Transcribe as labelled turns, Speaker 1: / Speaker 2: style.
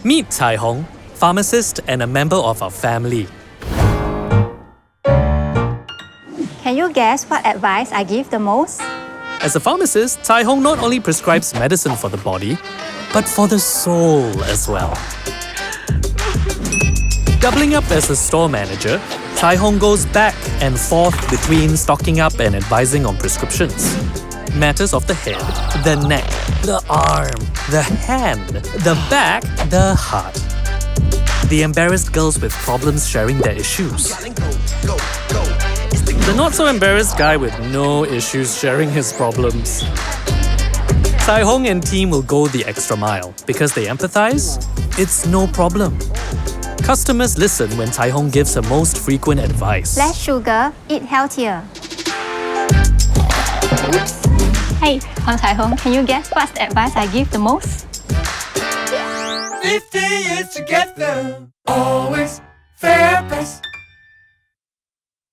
Speaker 1: Meet Cai Hong, pharmacist and a member of our family.
Speaker 2: Can you guess what advice I give the most?
Speaker 1: As a pharmacist, Cai Hong not only prescribes medicine for the body, but for the soul as well. Doubling up as a store manager, Cai Hong goes back and forth between stocking up and advising on prescriptions. Matters of the head, the neck, the arm, the hand, the back, the heart. The embarrassed girls with problems sharing their issues. The not-so-embarrassed guy with no issues sharing his problems. Cai Hong and team will go the extra mile because they empathize. It's no problem. Customers listen when Cai Hong gives her most frequent advice.
Speaker 2: Less sugar, eat healthier. Oops. Hey, I'm Cai Hong. Can you guess what's the advice I give the most?
Speaker 3: 50 years together. Oh.